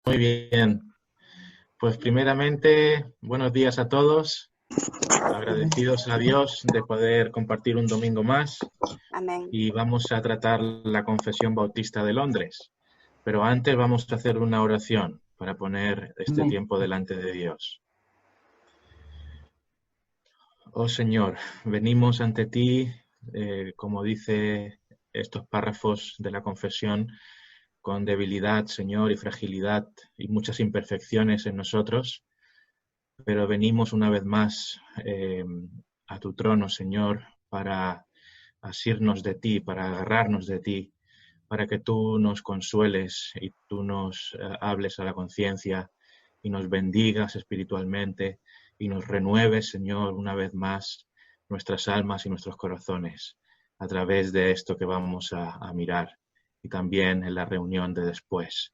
Muy bien. Pues primeramente, buenos días a todos. Agradecidos a Dios de poder compartir un domingo más Amén. y vamos a tratar la Confesión Bautista de Londres. Pero antes vamos a hacer una oración para poner este Amén. tiempo delante de Dios. Oh Señor, venimos ante ti, como dice estos párrafos de la confesión, con debilidad, Señor, y fragilidad y muchas imperfecciones en nosotros. Pero venimos una vez más a tu trono, Señor, para asirnos de ti, para agarrarnos de ti, para que tú nos consueles y tú nos hables a la conciencia y nos bendigas espiritualmente y nos renueves, Señor, una vez más nuestras almas y nuestros corazones a través de esto que vamos a mirar y también en la reunión de después.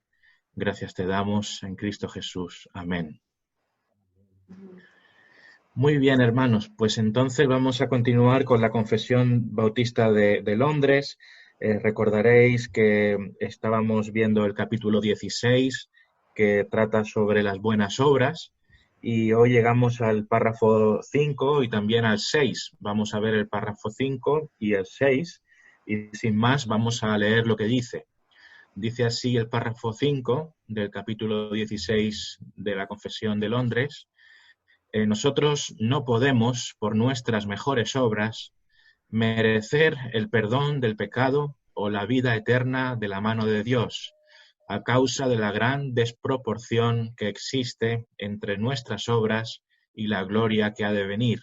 Gracias te damos en Cristo Jesús. Amén. Muy bien, hermanos, pues entonces vamos a continuar con la Confesión Bautista de Londres. Recordaréis que estábamos viendo el capítulo 16, que trata sobre las buenas obras, y hoy llegamos al párrafo 5 y también al 6. Vamos a ver el párrafo 5 y el 6, y sin más vamos a leer lo que dice. Dice así el párrafo 5 del capítulo 16 de la Confesión de Londres. Nosotros no podemos, por nuestras mejores obras, merecer el perdón del pecado o la vida eterna de la mano de Dios, a causa de la gran desproporción que existe entre nuestras obras y la gloria que ha de venir,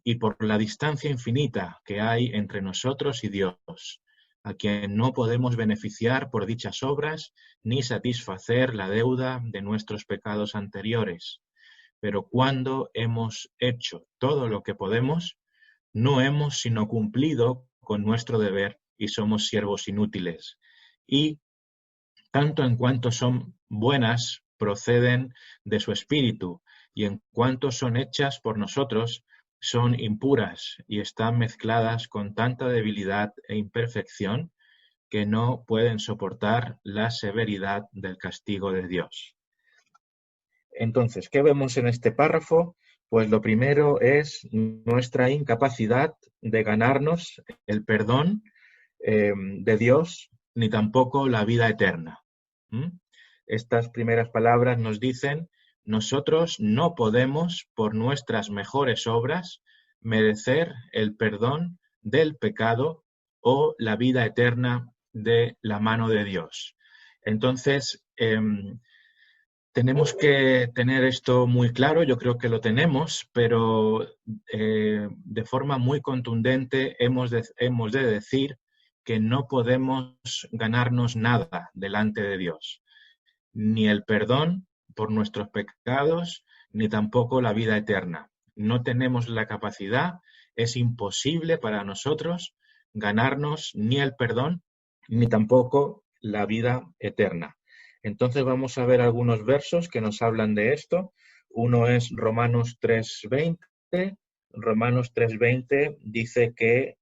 y por la distancia infinita que hay entre nosotros y Dios, a quien no podemos beneficiar por dichas obras ni satisfacer la deuda de nuestros pecados anteriores. Pero cuando hemos hecho todo lo que podemos, no hemos sino cumplido con nuestro deber y somos siervos inútiles. Y tanto en cuanto son buenas, proceden de su espíritu, y en cuanto son hechas por nosotros, son impuras y están mezcladas con tanta debilidad e imperfección que no pueden soportar la severidad del castigo de Dios. Entonces, ¿qué vemos en este párrafo? Pues lo primero es nuestra incapacidad de ganarnos el perdón de Dios, ni tampoco la vida eterna. Estas primeras palabras nos dicen, nosotros no podemos, por nuestras mejores obras, merecer el perdón del pecado o la vida eterna de la mano de Dios. Entonces, tenemos que tener esto muy claro, yo creo que lo tenemos, pero de forma muy contundente hemos de decir que no podemos ganarnos nada delante de Dios, ni el perdón por nuestros pecados, ni tampoco la vida eterna. No tenemos la capacidad, es imposible para nosotros ganarnos ni el perdón, ni tampoco la vida eterna. Entonces vamos a ver algunos versos que nos hablan de esto. Uno es Romanos 3:20. Romanos 3:20 dice que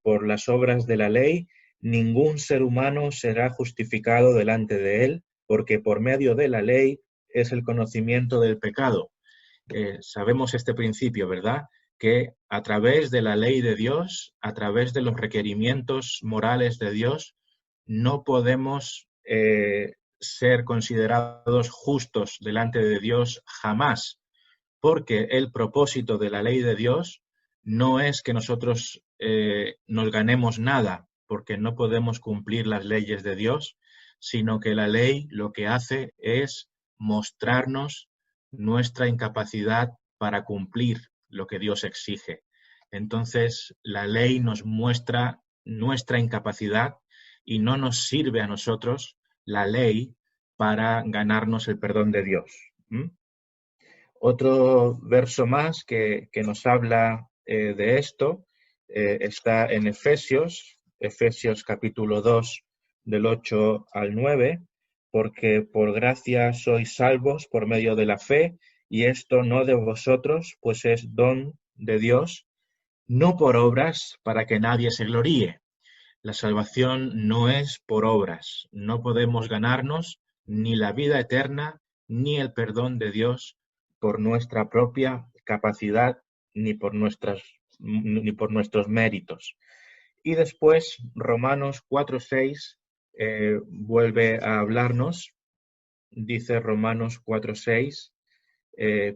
por las obras de la ley ningún ser humano será justificado delante de él, porque por medio de la ley es el conocimiento del pecado. Sabemos este principio, ¿verdad? Que a través de la ley de Dios, a través de los requerimientos morales de Dios, no podemos ser considerados justos delante de Dios jamás, porque el propósito de la ley de Dios no es que nosotros nos ganemos nada, porque no podemos cumplir las leyes de Dios, sino que la ley lo que hace es mostrarnos nuestra incapacidad para cumplir lo que Dios exige. Entonces, la ley nos muestra nuestra incapacidad y no nos sirve a nosotros la ley para ganarnos el perdón de Dios. Otro verso más que nos habla de esto está en Efesios capítulo 2, del 8 al 9, porque por gracia sois salvos por medio de la fe, y esto no de vosotros, pues es don de Dios, no por obras para que nadie se gloríe. La salvación no es por obras, no podemos ganarnos ni la vida eterna, ni el perdón de Dios por nuestra propia capacidad, ni por nuestros méritos. Y después, Romanos 4:6 vuelve a hablarnos, dice Romanos 4:6,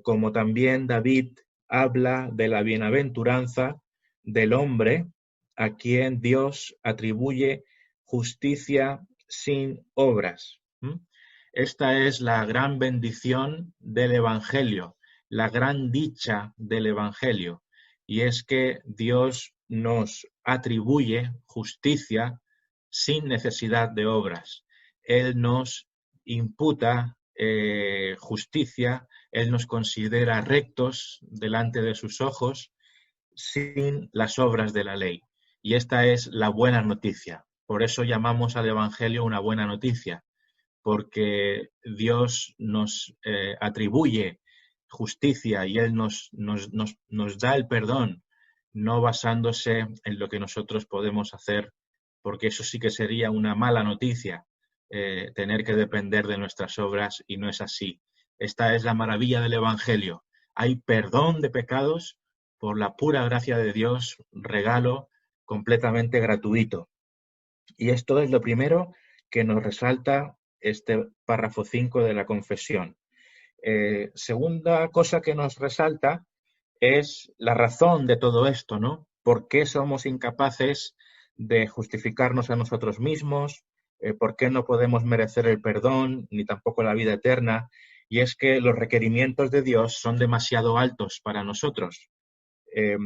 como también David habla de la bienaventuranza del hombre a quien Dios atribuye justicia sin obras. Esta es la gran bendición del Evangelio, la gran dicha del Evangelio, y es que Dios nos atribuye justicia sin necesidad de obras. Él nos imputa justicia, Él nos considera rectos delante de sus ojos sin las obras de la ley. Y esta es la buena noticia. Por eso llamamos al Evangelio una buena noticia, porque Dios nos atribuye justicia y Él nos da el perdón, no basándose en lo que nosotros podemos hacer, porque eso sí que sería una mala noticia, tener que depender de nuestras obras, y no es así. Esta es la maravilla del Evangelio. Hay perdón de pecados por la pura gracia de Dios, regalo completamente gratuito. Y esto es lo primero que nos resalta este párrafo 5 de la confesión. Segunda cosa que nos resalta es la razón de todo esto, ¿no? ¿Por qué somos incapaces de justificarnos a nosotros mismos? ¿Por qué no podemos merecer el perdón ni tampoco la vida eterna? Y es que los requerimientos de Dios son demasiado altos para nosotros.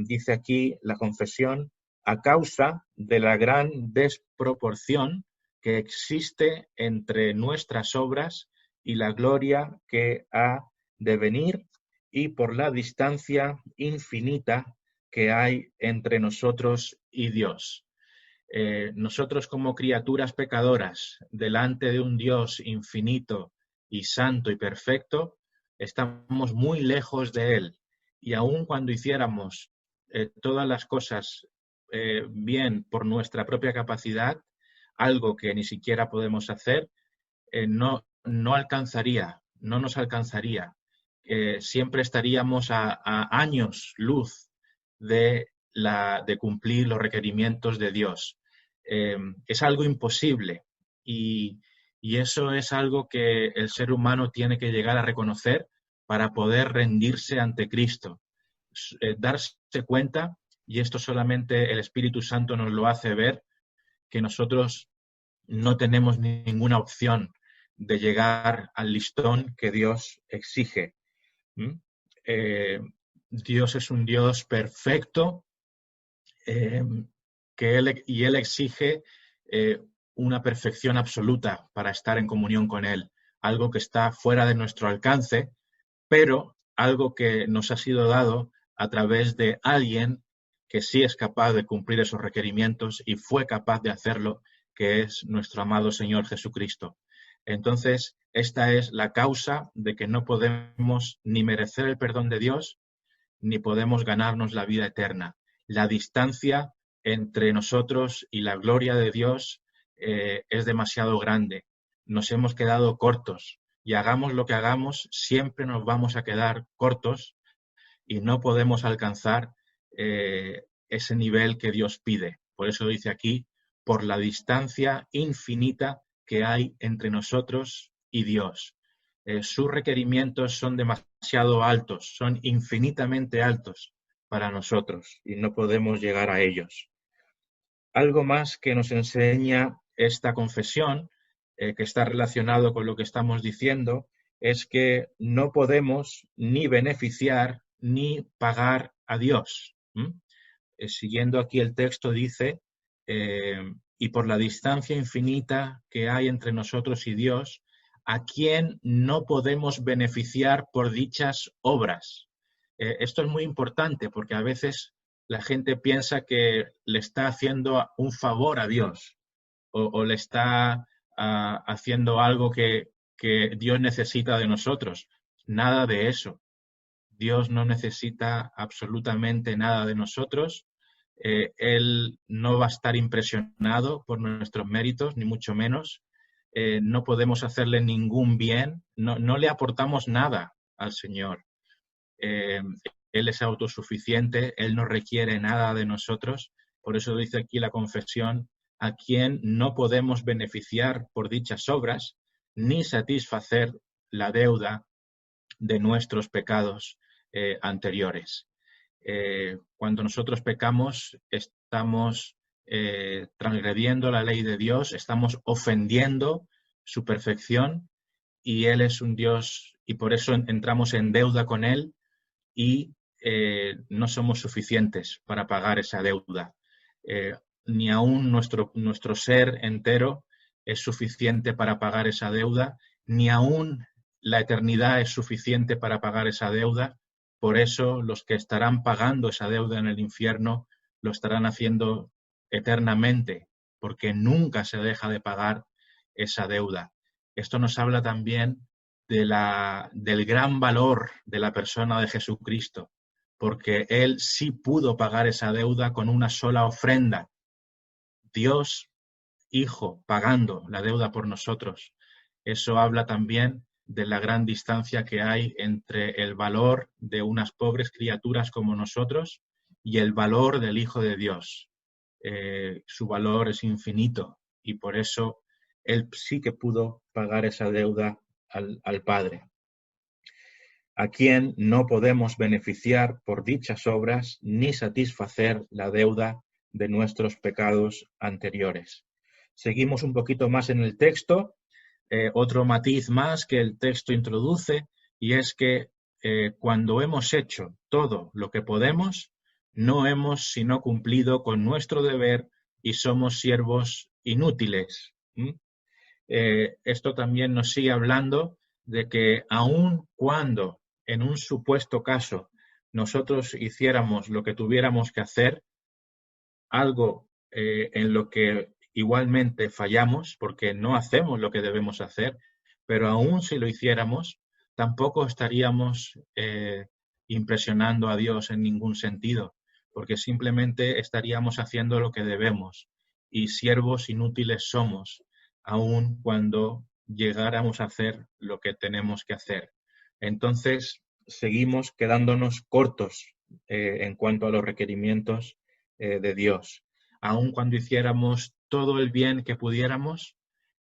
Dice aquí la confesión, a causa de la gran desproporción que existe entre nuestras obras y la gloria que ha de venir, y por la distancia infinita que hay entre nosotros y Dios. Nosotros como criaturas pecadoras, delante de un Dios infinito y santo y perfecto, estamos muy lejos de Él. Y aun cuando hiciéramos todas las cosas bien por nuestra propia capacidad, algo que ni siquiera podemos hacer, no nos alcanzaría. Siempre estaríamos a años luz de cumplir los requerimientos de Dios. Es algo imposible, y eso es algo que el ser humano tiene que llegar a reconocer para poder rendirse ante Cristo. Darse cuenta, y esto solamente el Espíritu Santo nos lo hace ver, que nosotros no tenemos ninguna opción de llegar al listón que Dios exige. Dios es un Dios perfecto, y Él exige una perfección absoluta para estar en comunión con Él, algo que está fuera de nuestro alcance, pero algo que nos ha sido dado a través de alguien que sí es capaz de cumplir esos requerimientos y fue capaz de hacerlo, que es nuestro amado Señor Jesucristo. Entonces, esta es la causa de que no podemos ni merecer el perdón de Dios, ni podemos ganarnos la vida eterna. La distancia entre nosotros y la gloria de Dios es demasiado grande. Nos hemos quedado cortos, y hagamos lo que hagamos, siempre nos vamos a quedar cortos y no podemos alcanzar ese nivel que Dios pide. Por eso dice aquí, por la distancia infinita que hay entre nosotros y Dios. Sus requerimientos son demasiado altos, son infinitamente altos para nosotros, y no podemos llegar a ellos. Algo más que nos enseña esta confesión, que está relacionado con lo que estamos diciendo, es que no podemos ni beneficiar ni pagar a Dios. Siguiendo aquí el texto dice, y por la distancia infinita que hay entre nosotros y Dios, a quien no podemos beneficiar por dichas obras. Esto es muy importante, porque a veces la gente piensa que le está haciendo un favor a Dios, o le está haciendo algo que Dios necesita de nosotros. Nada de eso. Dios no necesita absolutamente nada de nosotros. Él no va a estar impresionado por nuestros méritos, ni mucho menos. no podemos hacerle ningún bien, no le aportamos nada al Señor. Él es autosuficiente, Él no requiere nada de nosotros. Por eso dice aquí la confesión, a quien no podemos beneficiar por dichas obras, ni satisfacer la deuda de nuestros pecados anteriores. Cuando nosotros pecamos, estamos transgrediendo la ley de Dios, estamos ofendiendo su perfección, y Él es un Dios, y por eso entramos en deuda con Él, y no somos suficientes para pagar esa deuda. Ni aún nuestro ser entero es suficiente para pagar esa deuda, ni aún la eternidad es suficiente para pagar esa deuda. Por eso los que estarán pagando esa deuda en el infierno lo estarán haciendo eternamente, porque nunca se deja de pagar esa deuda. Esto nos habla también del gran valor de la persona de Jesucristo, porque Él sí pudo pagar esa deuda con una sola ofrenda. Dios, Hijo, pagando la deuda por nosotros. Eso habla también de la gran distancia que hay entre el valor de unas pobres criaturas como nosotros y el valor del Hijo de Dios. Su valor es infinito y por eso Él sí que pudo pagar esa deuda al Padre, a quien no podemos beneficiar por dichas obras ni satisfacer la deuda de nuestros pecados anteriores. Seguimos un poquito más en el texto, otro matiz más que el texto introduce, y es que cuando hemos hecho todo lo que podemos, no hemos sino cumplido con nuestro deber y somos siervos inútiles. Esto también nos sigue hablando de que aun cuando en un supuesto caso nosotros hiciéramos lo que tuviéramos que hacer, algo en lo que igualmente fallamos porque no hacemos lo que debemos hacer, pero aún si lo hiciéramos, tampoco estaríamos impresionando a Dios en ningún sentido, porque simplemente estaríamos haciendo lo que debemos y siervos inútiles somos, aun cuando llegáramos a hacer lo que tenemos que hacer. Entonces, seguimos quedándonos cortos en cuanto a los requerimientos de Dios. Aun cuando hiciéramos todo el bien que pudiéramos,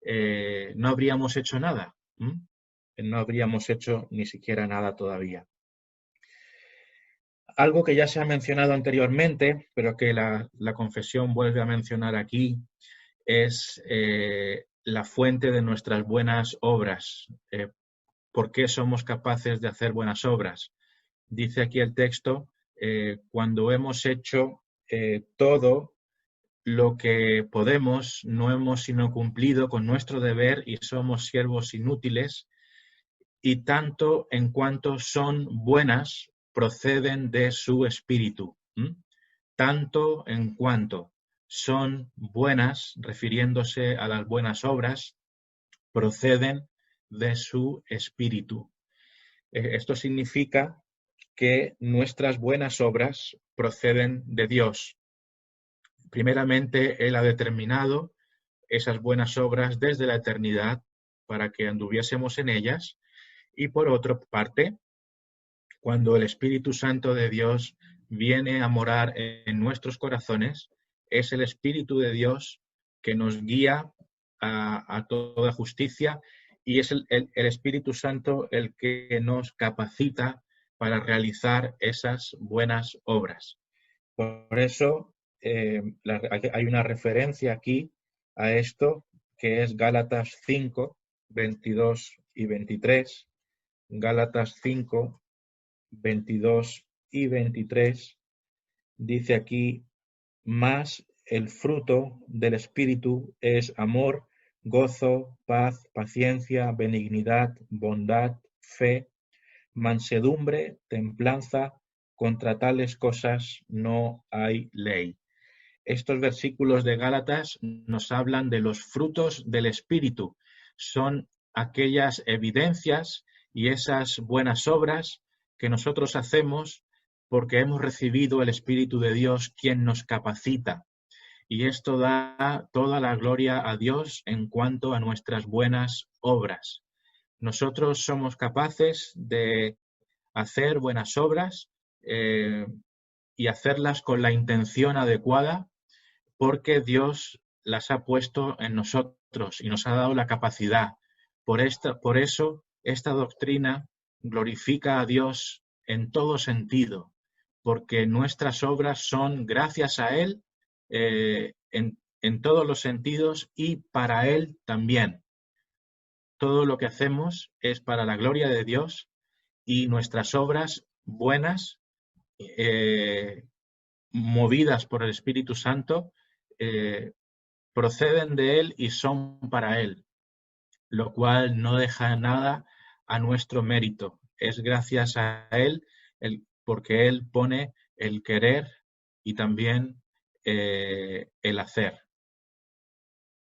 no habríamos hecho nada. No habríamos hecho ni siquiera nada todavía. Algo que ya se ha mencionado anteriormente, pero que la confesión vuelve a mencionar aquí, es la fuente de nuestras buenas obras. ¿Por qué somos capaces de hacer buenas obras? Dice aquí el texto, cuando hemos hecho todo lo que podemos, no hemos sino cumplido con nuestro deber y somos siervos inútiles, y tanto en cuanto son buenas, proceden de su espíritu. Tanto en cuanto son buenas, refiriéndose a las buenas obras, proceden de su espíritu. Esto significa que nuestras buenas obras proceden de Dios. Primeramente, Él ha determinado esas buenas obras desde la eternidad para que anduviésemos en ellas, y por otra parte, cuando el Espíritu Santo de Dios viene a morar en nuestros corazones, es el Espíritu de Dios que nos guía a toda justicia, y es el Espíritu Santo el que nos capacita para realizar esas buenas obras. Por eso hay una referencia aquí a esto, que es Gálatas 5, 22 y 23. Gálatas 5, 22 y 23, dice aquí, mas el fruto del Espíritu es amor, gozo, paz, paciencia, benignidad, bondad, fe, mansedumbre, templanza. Contra tales cosas no hay ley. Estos versículos de Gálatas nos hablan de los frutos del Espíritu. Son aquellas evidencias y esas buenas obras que nosotros hacemos porque hemos recibido el Espíritu de Dios, quien nos capacita. y esto da toda la gloria a Dios en cuanto a nuestras buenas obras. Nosotros somos capaces de hacer buenas obras eh, y hacerlas con la intención adecuada porque Dios las ha puesto en nosotros y nos ha dado la capacidad. Por eso, esta doctrina glorifica a Dios en todo sentido, porque nuestras obras son gracias a Él en todos los sentidos y para Él también. Todo lo que hacemos es para la gloria de Dios y nuestras obras buenas, eh, movidas por el Espíritu Santo, eh, proceden de Él y son para Él, lo cual no deja nada a nuestro mérito. Es gracias a Él porque Él pone el querer y también el hacer.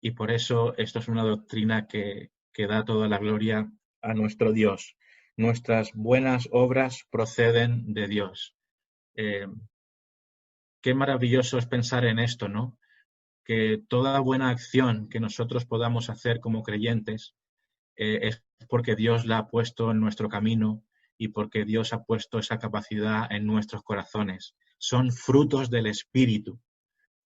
Y por eso esto es una doctrina que da toda la gloria a nuestro Dios. Nuestras buenas obras proceden de Dios. Eh, Qué maravilloso es pensar en esto, ¿no? Que toda buena acción que nosotros podamos hacer como creyentes es porque Dios la ha puesto en nuestro camino y porque Dios ha puesto esa capacidad en nuestros corazones. Son frutos del Espíritu.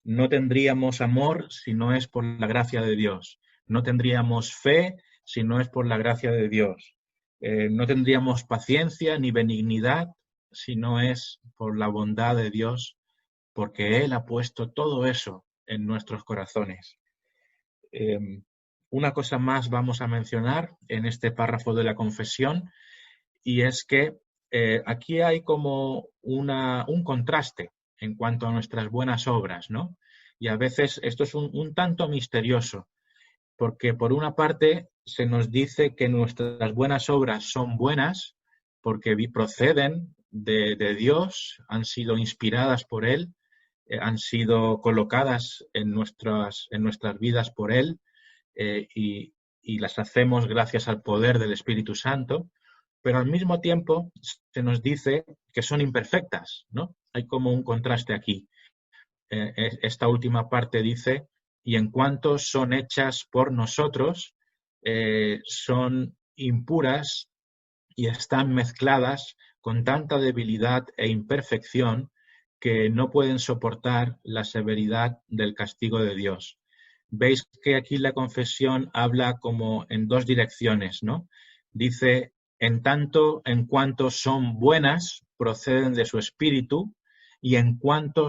No tendríamos amor si no es por la gracia de Dios. No tendríamos fe si no es por la gracia de Dios. No tendríamos paciencia ni benignidad si no es por la bondad de Dios, porque Él ha puesto todo eso en nuestros corazones. Una cosa más vamos a mencionar en este párrafo de la confesión, y es que aquí hay como un contraste en cuanto a nuestras buenas obras, ¿no? Y a veces esto es un tanto misterioso, porque por una parte se nos dice que nuestras buenas obras son buenas porque proceden de Dios, han sido inspiradas por Él, han sido colocadas en nuestras vidas por Él, y las hacemos gracias al poder del Espíritu Santo, pero al mismo tiempo se nos dice que son imperfectas, ¿no? Hay como un contraste aquí. Esta última parte dice, y en cuanto son hechas por nosotros, son impuras y están mezcladas con tanta debilidad e imperfección que no pueden soportar la severidad del castigo de Dios. Veis que aquí la confesión habla como en dos direcciones, ¿no? Dice, en tanto, en cuanto son buenas, proceden de su espíritu, y en cuanto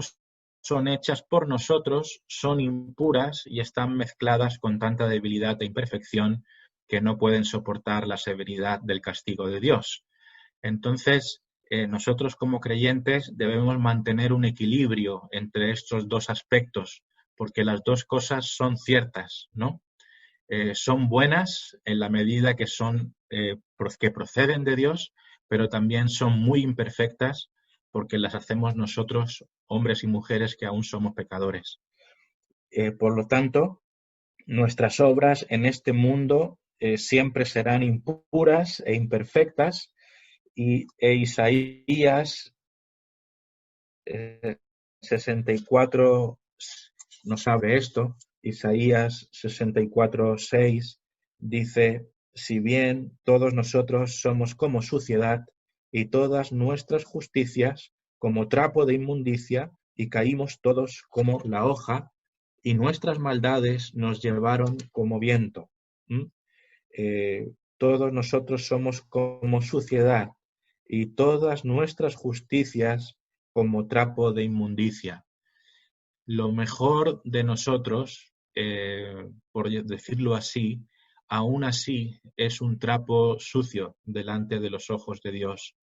son hechas por nosotros, son impuras y están mezcladas con tanta debilidad e imperfección que no pueden soportar la severidad del castigo de Dios. Entonces, nosotros como creyentes debemos mantener un equilibrio entre estos dos aspectos, porque las dos cosas son ciertas, ¿no? Son buenas en la medida que que proceden de Dios, pero también son muy imperfectas porque las hacemos nosotros, hombres y mujeres que aún somos pecadores. Por lo tanto, nuestras obras en este mundo siempre serán impuras e imperfectas, e Isaías 64 nos abre esto. Isaías 64:6 dice, si bien todos nosotros somos como suciedad y todas nuestras justicias como trapo de inmundicia, y caímos todos como la hoja, y nuestras maldades nos llevaron como viento. Todos nosotros somos como suciedad y todas nuestras justicias como trapo de inmundicia. Lo mejor de nosotros, por decirlo así, aún así es un trapo sucio delante de los ojos de Dios,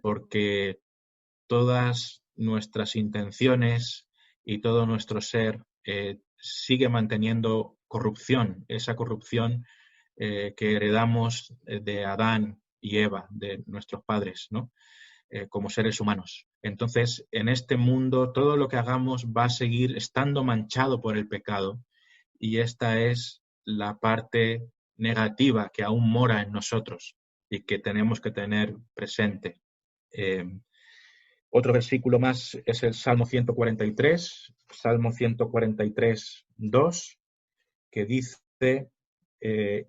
porque todas nuestras intenciones y todo nuestro ser sigue manteniendo corrupción, esa corrupción que heredamos de Adán y Eva, de nuestros padres, ¿no? Como seres humanos. Entonces, en este mundo, todo lo que hagamos va a seguir estando manchado por el pecado, y esta es la parte negativa que aún mora en nosotros y que tenemos que tener presente. Otro versículo más es el Salmo 143, Salmo 143, 2, que dice,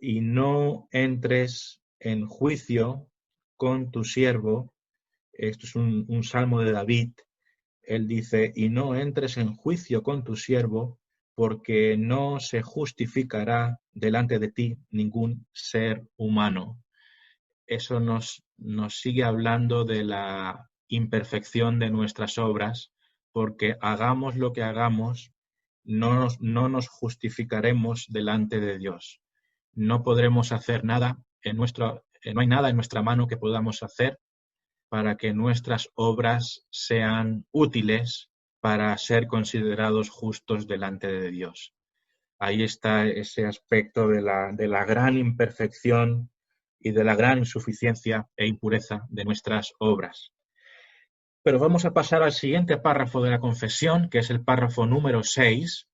y no entres en juicio con tu siervo. Esto es un salmo de David. Él dice, y no entres en juicio con tu siervo, porque no se justificará delante de ti ningún ser humano. Eso nos sigue hablando de la imperfección de nuestras obras, porque hagamos lo que hagamos, no nos justificaremos delante de Dios. No podremos hacer nada, no hay nada en nuestra mano que podamos hacer para que nuestras obras sean útiles para ser considerados justos delante de Dios. Ahí está ese aspecto de la gran imperfección y de la gran insuficiencia e impureza de nuestras obras. Pero vamos a pasar al siguiente párrafo de la confesión, que es el párrafo número 6,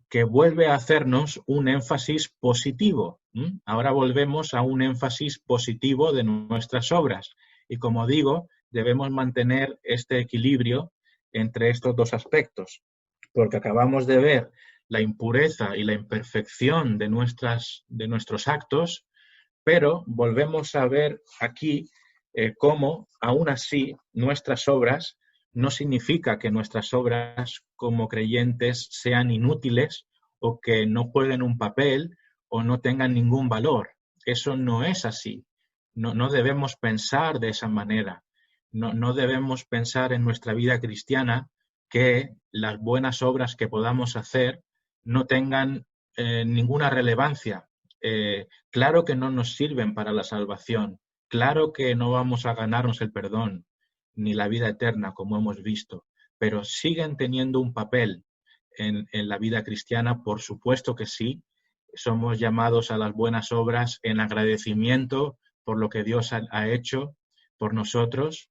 que vuelve a hacernos un énfasis positivo. Ahora volvemos a un énfasis positivo de nuestras obras. Y como digo, debemos mantener este equilibrio entre estos dos aspectos, porque acabamos de ver la impureza y la imperfección de nuestros actos, pero volvemos a ver aquí cómo, aún así, nuestras obras no significa que nuestras obras como creyentes sean inútiles o que no jueguen un papel o no tengan ningún valor. Eso no es así. No debemos pensar de esa manera. No debemos pensar en nuestra vida cristiana que las buenas obras que podamos hacer no tengan ninguna relevancia. Claro que no nos sirven para la salvación. Claro que no vamos a ganarnos el perdón ni la vida eterna, como hemos visto, pero siguen teniendo un papel en la vida cristiana, por supuesto que sí. Somos llamados a las buenas obras en agradecimiento por lo que Dios ha hecho por nosotros,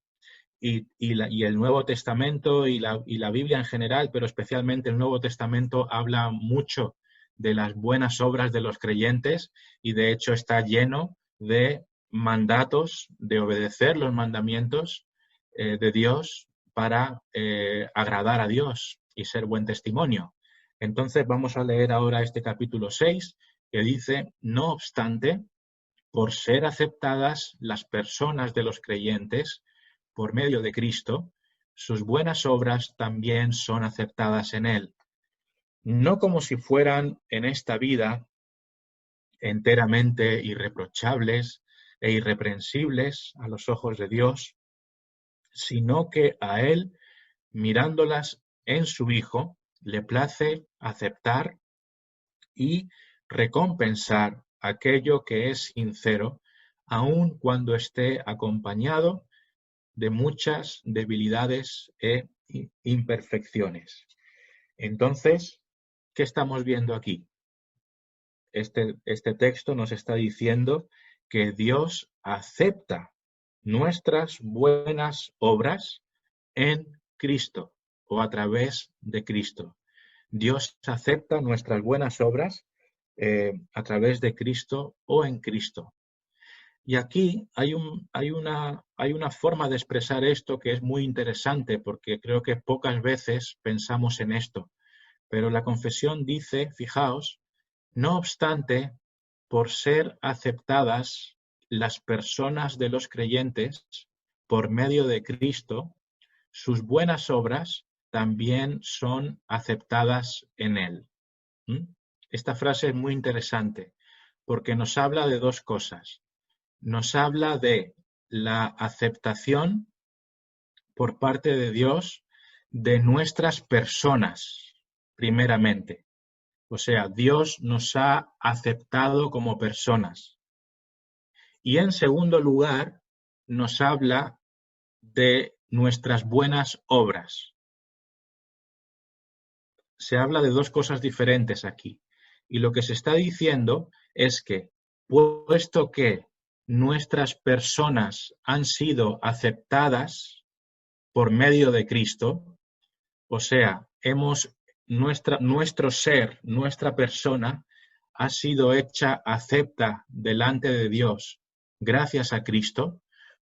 y el Nuevo Testamento y la Biblia en general, pero especialmente el Nuevo Testamento, habla mucho de las buenas obras de los creyentes, y de hecho está lleno de mandatos de obedecer los mandamientos de Dios para agradar a Dios y ser buen testimonio. Entonces vamos a leer ahora este capítulo 6, que dice, no obstante, por ser aceptadas las personas de los creyentes por medio de Cristo, sus buenas obras también son aceptadas en Él, no como si fueran en esta vida enteramente irreprochables e irreprensibles a los ojos de Dios, sino que a Él, mirándolas en su Hijo, le place aceptar y recompensar aquello que es sincero, aun cuando esté acompañado de muchas debilidades e imperfecciones. Entonces, ¿qué estamos viendo aquí? Este texto nos está diciendo que Dios acepta nuestras buenas obras en Cristo o a través de Cristo. Dios acepta nuestras buenas obras a través de Cristo o en Cristo. Y aquí hay una forma de expresar esto que es muy interesante, porque creo que pocas veces pensamos en esto. Pero la confesión dice, fijaos, no obstante, por ser aceptadas las personas de los creyentes por medio de Cristo, sus buenas obras también son aceptadas en Él. Esta frase es muy interesante porque nos habla de dos cosas. Nos habla de la aceptación por parte de Dios de nuestras personas, primeramente. O sea, Dios nos ha aceptado como personas. Y en segundo lugar, nos habla de nuestras buenas obras. Se habla de dos cosas diferentes aquí. Y lo que se está diciendo es que, puesto que nuestras personas han sido aceptadas por medio de Cristo, o sea, nuestro ser, nuestra persona, ha sido hecha acepta delante de Dios gracias a Cristo,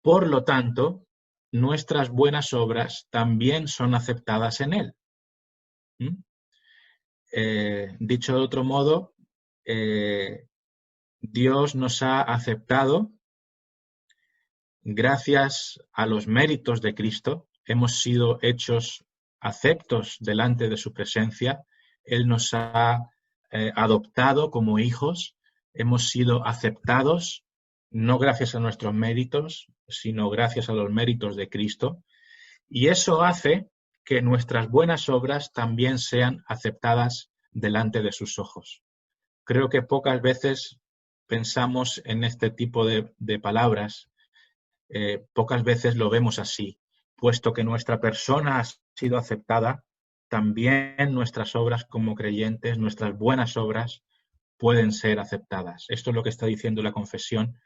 por lo tanto, nuestras buenas obras también son aceptadas en Él. ¿Mm? Dicho de otro modo, Dios nos ha aceptado gracias a los méritos de Cristo. Hemos sido hechos aceptos delante de su presencia. Él nos ha adoptado como hijos. Hemos sido aceptados no gracias a nuestros méritos, sino gracias a los méritos de Cristo. Y eso hace que nuestras buenas obras también sean aceptadas delante de sus ojos. Creo que pocas veces pensamos en este tipo de palabras, pocas veces lo vemos así. Puesto que nuestra persona ha sido aceptada, también nuestras obras como creyentes, nuestras buenas obras, pueden ser aceptadas. Esto es lo que está diciendo la confesión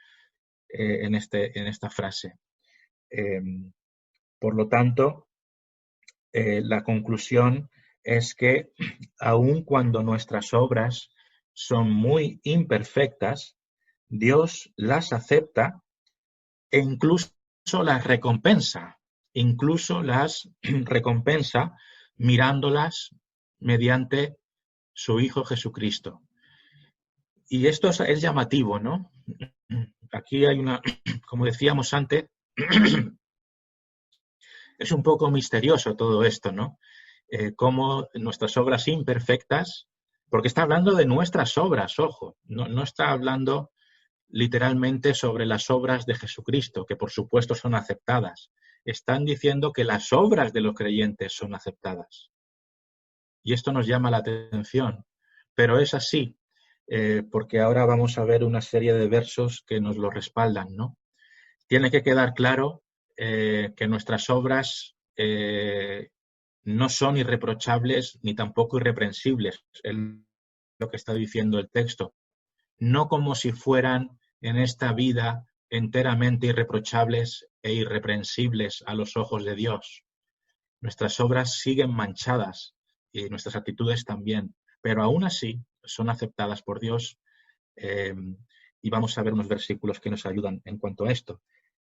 en esta frase. Por lo tanto, la conclusión es que aun cuando nuestras obras son muy imperfectas, Dios las acepta e incluso las recompensa mirándolas mediante su Hijo Jesucristo. Y esto es llamativo, ¿no? Aquí hay como decíamos antes, es un poco misterioso todo esto, ¿no? Cómo nuestras obras imperfectas, porque está hablando de nuestras obras, ojo, no está hablando literalmente sobre las obras de Jesucristo, que por supuesto son aceptadas. Están diciendo que las obras de los creyentes son aceptadas. Y esto nos llama la atención, pero es así, porque ahora vamos a ver una serie de versos que nos lo respaldan, ¿no? Tiene que quedar claro que nuestras obras no son irreprochables ni tampoco irreprensibles, es lo que está diciendo el texto. No como si fueran en esta vida enteramente irreprochables e irreprensibles a los ojos de Dios. Nuestras obras siguen manchadas y nuestras actitudes también, pero aún así son aceptadas por Dios, y vamos a ver unos versículos que nos ayudan en cuanto a esto.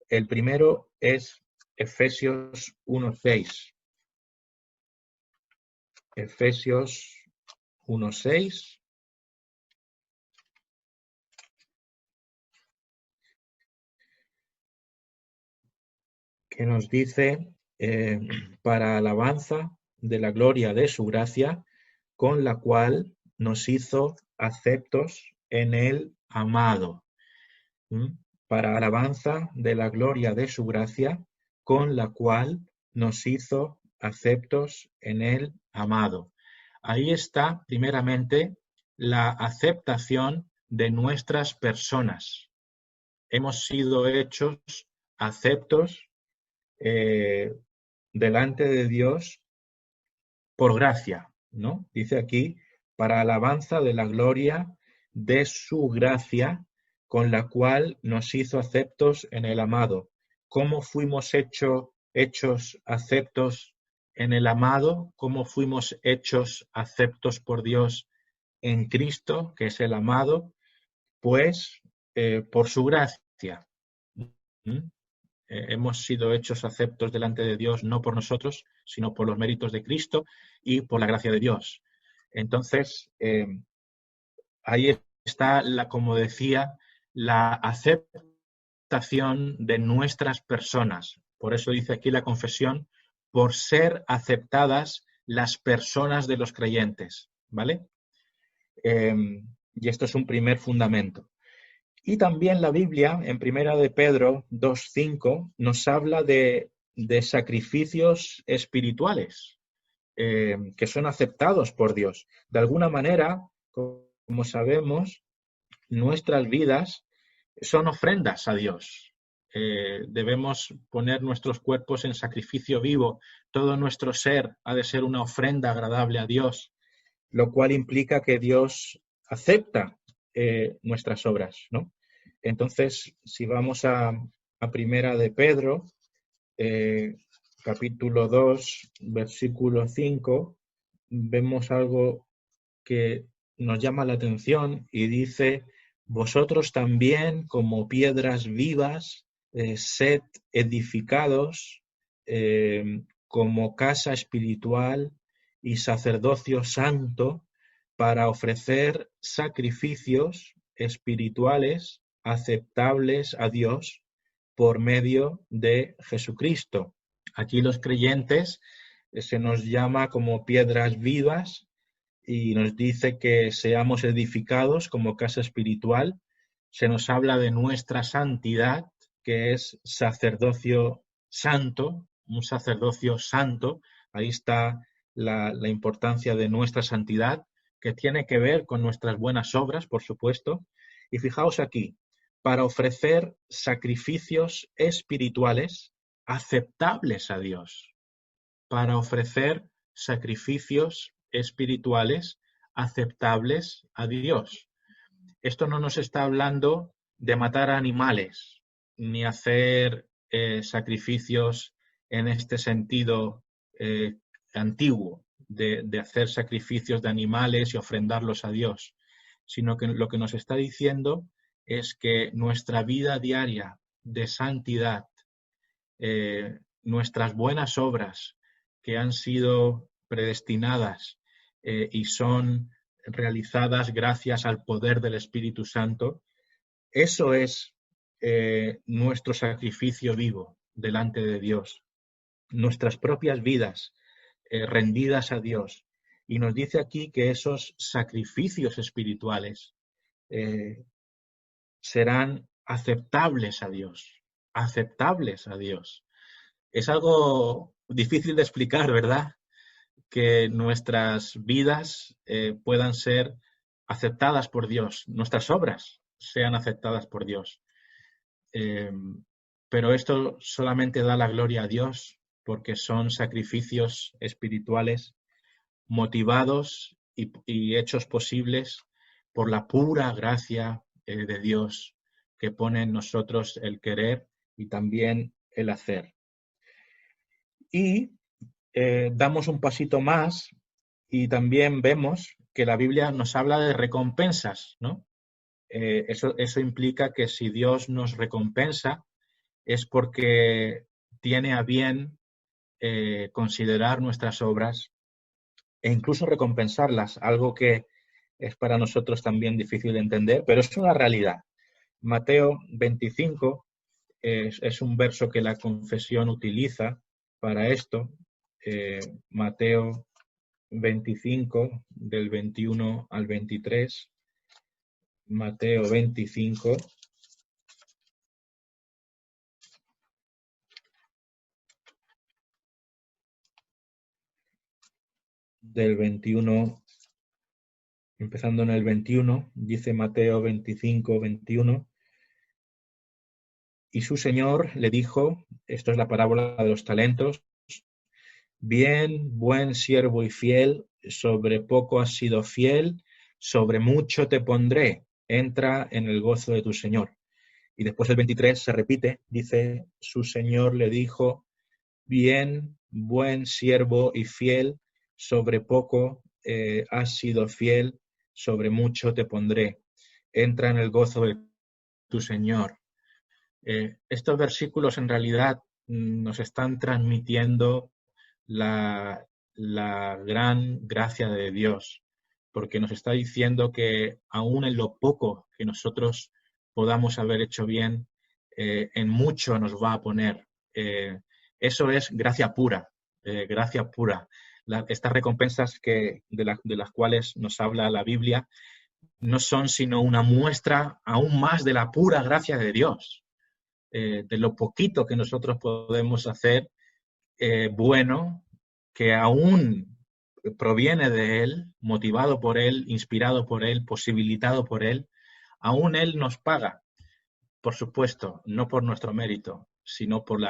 El primero es Efesios 1:6. Efesios 1:6. Que nos dice, para alabanza de la gloria de su gracia, con la cual nos hizo aceptos en el amado. Para alabanza de la gloria de su gracia, con la cual nos hizo aceptos en el amado. Ahí está, primeramente, la aceptación de nuestras personas. Hemos sido hechos aceptos delante de Dios por gracia, ¿no? Dice aquí, para alabanza de la gloria de su gracia, con la cual nos hizo aceptos en el amado. ¿Cómo fuimos hechos aceptos en el amado? ¿Cómo fuimos hechos aceptos por Dios en Cristo, que es el amado? Pues por su gracia. Hemos sido hechos aceptos delante de Dios no por nosotros, sino por los méritos de Cristo y por la gracia de Dios. Entonces, ahí está, como decía, la aceptación de nuestras personas. Por eso dice aquí la confesión, por ser aceptadas las personas de los creyentes, ¿vale? Y esto es un primer fundamento. Y también la Biblia, en Primera de Pedro 2:5, nos habla de sacrificios espirituales que son aceptados por Dios. De alguna manera, como sabemos, nuestras vidas son ofrendas a Dios. Debemos poner nuestros cuerpos en sacrificio vivo. Todo nuestro ser ha de ser una ofrenda agradable a Dios, lo cual implica que Dios acepta nuestras obras, ¿no? Entonces, si vamos a Primera de Pedro, capítulo 2, versículo 5, vemos algo que nos llama la atención y dice, vosotros también como piedras vivas, sed edificados como casa espiritual y sacerdocio santo para ofrecer sacrificios espirituales aceptables a Dios por medio de Jesucristo. Aquí los creyentes se nos llama como piedras vivas y nos dice que seamos edificados como casa espiritual. Se nos habla de nuestra santidad, que es sacerdocio santo, un sacerdocio santo. Ahí está la importancia de nuestra santidad, que tiene que ver con nuestras buenas obras, por supuesto. Y fijaos aquí, para ofrecer sacrificios espirituales aceptables a Dios, para ofrecer sacrificios espirituales aceptables a Dios. Esto no nos está hablando de matar animales, ni hacer sacrificios en este sentido antiguo, de hacer sacrificios de animales y ofrendarlos a Dios, sino que lo que nos está diciendo es que nuestra vida diaria de santidad, nuestras buenas obras que han sido predestinadas y son realizadas gracias al poder del Espíritu Santo, eso es nuestro sacrificio vivo delante de Dios, nuestras propias vidas rendidas a Dios. Y nos dice aquí que esos sacrificios espirituales serán aceptables a Dios, aceptables a Dios. Es algo difícil de explicar, ¿verdad? Que nuestras vidas puedan ser aceptadas por Dios, nuestras obras sean aceptadas por Dios. Pero esto solamente da la gloria a Dios porque son sacrificios espirituales motivados y hechos posibles por la pura gracia de Dios que pone en nosotros el querer y también el hacer. Y damos un pasito más y también vemos que la Biblia nos habla de recompensas, ¿no? Eso implica que si Dios nos recompensa es porque tiene a bien considerar nuestras obras e incluso recompensarlas, algo que es para nosotros también difícil de entender, pero es una realidad. Mateo 25 es un verso que la confesión utiliza para esto. Mateo 25, del 21 al 23. Mateo 25. Del 21, empezando en el 21, dice Mateo 25, 21. Y su señor le dijo, esto es la parábola de los talentos, bien, buen siervo y fiel, sobre poco has sido fiel, sobre mucho te pondré, entra en el gozo de tu señor. Y después el 23 se repite, dice, su señor le dijo, bien, buen siervo y fiel, sobre poco has sido fiel, sobre mucho te pondré, entra en el gozo de tu señor. Estos versículos en realidad nos están transmitiendo la gran gracia de Dios, porque nos está diciendo que aún en lo poco que nosotros podamos haber hecho bien, en mucho nos va a poner. Eso es gracia pura, gracia pura. Estas recompensas de las cuales nos habla la Biblia no son sino una muestra aún más de la pura gracia de Dios, de lo poquito que nosotros podemos hacer bueno, que aún proviene de Él, motivado por Él, inspirado por Él, posibilitado por Él, aún Él nos paga, por supuesto, no por nuestro mérito, sino por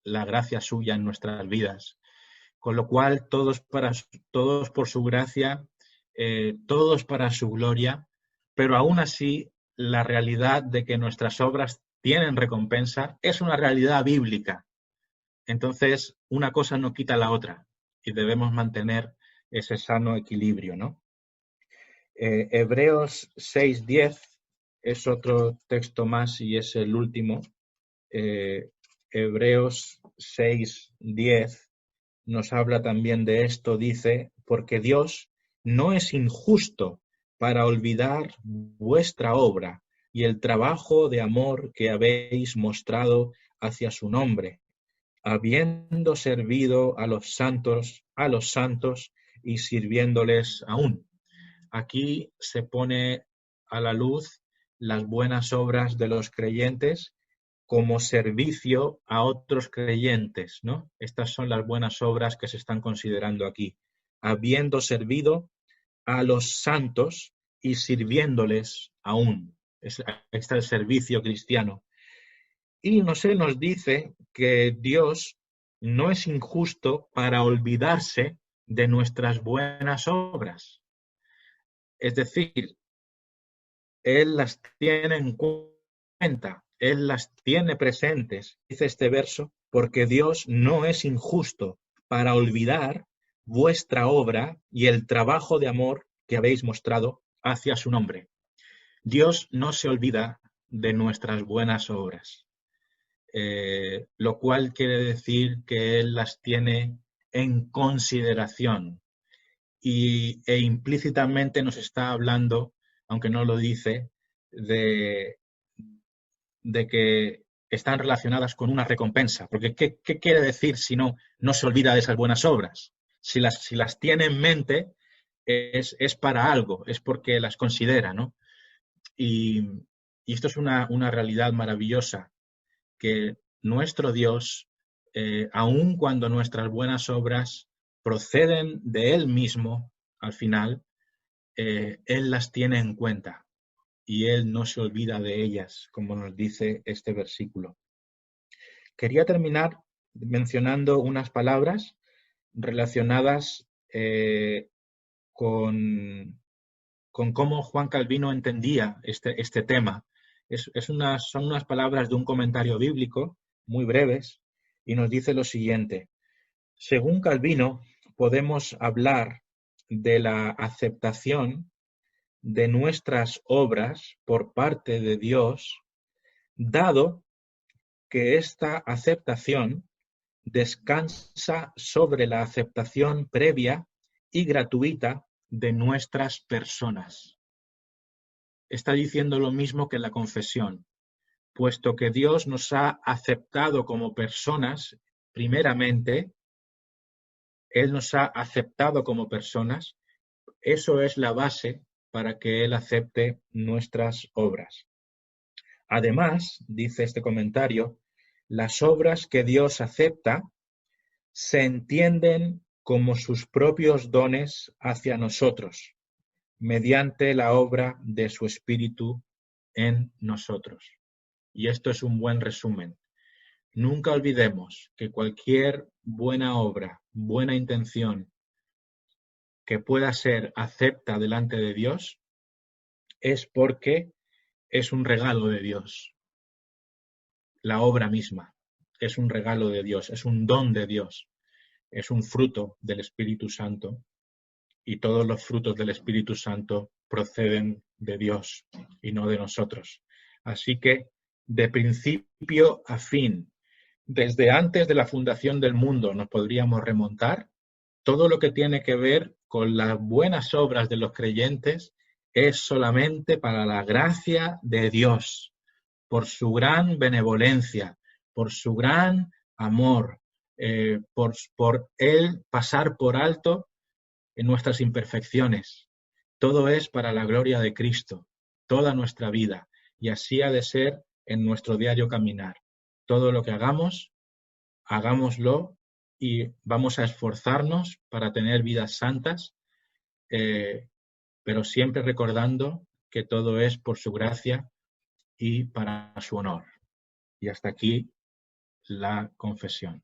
la gracia suya en nuestras vidas. Con lo cual, todos por su gracia, todos para su gloria, pero aún así la realidad de que nuestras obras tienen recompensa es una realidad bíblica. Entonces, una cosa no quita la otra y debemos mantener ese sano equilibrio, ¿no? Hebreos 6:10 es otro texto más y es el último. Hebreos 6:10 nos habla también de esto, dice, porque Dios no es injusto para olvidar vuestra obra y el trabajo de amor que habéis mostrado hacia su nombre, habiendo servido a los santos y sirviéndoles aún. Aquí se pone a la luz las buenas obras de los creyentes como servicio a otros creyentes, ¿no? Estas son las buenas obras que se están considerando aquí. Habiendo servido a los santos y sirviéndoles aún. Este es el servicio cristiano. Y nos dice que Dios no es injusto para olvidarse de nuestras buenas obras. Es decir, Él las tiene en cuenta, Él las tiene presentes, dice este verso, porque Dios no es injusto para olvidar vuestra obra y el trabajo de amor que habéis mostrado hacia su nombre. Dios no se olvida de nuestras buenas obras, lo cual quiere decir que Él las tiene en consideración e implícitamente nos está hablando, aunque no lo dice, de que están relacionadas con una recompensa. Porque ¿qué quiere decir si no se olvida de esas buenas obras? Si las tiene en mente, es para algo, es porque las considera, ¿no? Y esto es una realidad maravillosa, que nuestro Dios, aun cuando nuestras buenas obras proceden de Él mismo, al final, Él las tiene en cuenta y Él no se olvida de ellas, como nos dice este versículo. Quería terminar mencionando unas palabras relacionadas con cómo Juan Calvino entendía este tema. Son unas palabras de un comentario bíblico muy breves y nos dice lo siguiente. Según Calvino, podemos hablar de la aceptación de nuestras obras por parte de Dios, dado que esta aceptación descansa sobre la aceptación previa y gratuita de nuestras personas. Está diciendo lo mismo que la confesión, puesto que Dios nos ha aceptado como personas, primeramente, Él nos ha aceptado como personas, eso es la base para que Él acepte nuestras obras. Además, dice este comentario, las obras que Dios acepta se entienden como sus propios dones hacia nosotros, mediante la obra de su Espíritu en nosotros. Y esto es un buen resumen. Nunca olvidemos que cualquier buena obra, buena intención que pueda ser acepta delante de Dios es porque es un regalo de Dios. La obra misma es un regalo de Dios, es un don de Dios, es un fruto del Espíritu Santo y todos los frutos del Espíritu Santo proceden de Dios y no de nosotros. Así que de principio a fin, desde antes de la fundación del mundo nos podríamos remontar, todo lo que tiene que ver con las buenas obras de los creyentes es solamente para la gracia de Dios, por su gran benevolencia, por su gran amor, por Él pasar por alto en nuestras imperfecciones. Todo es para la gloria de Cristo, toda nuestra vida, y así ha de ser en nuestro diario caminar. Todo lo que hagamos, hagámoslo y vamos a esforzarnos para tener vidas santas, pero siempre recordando que todo es por su gracia y para su honor. Y hasta aquí la confesión.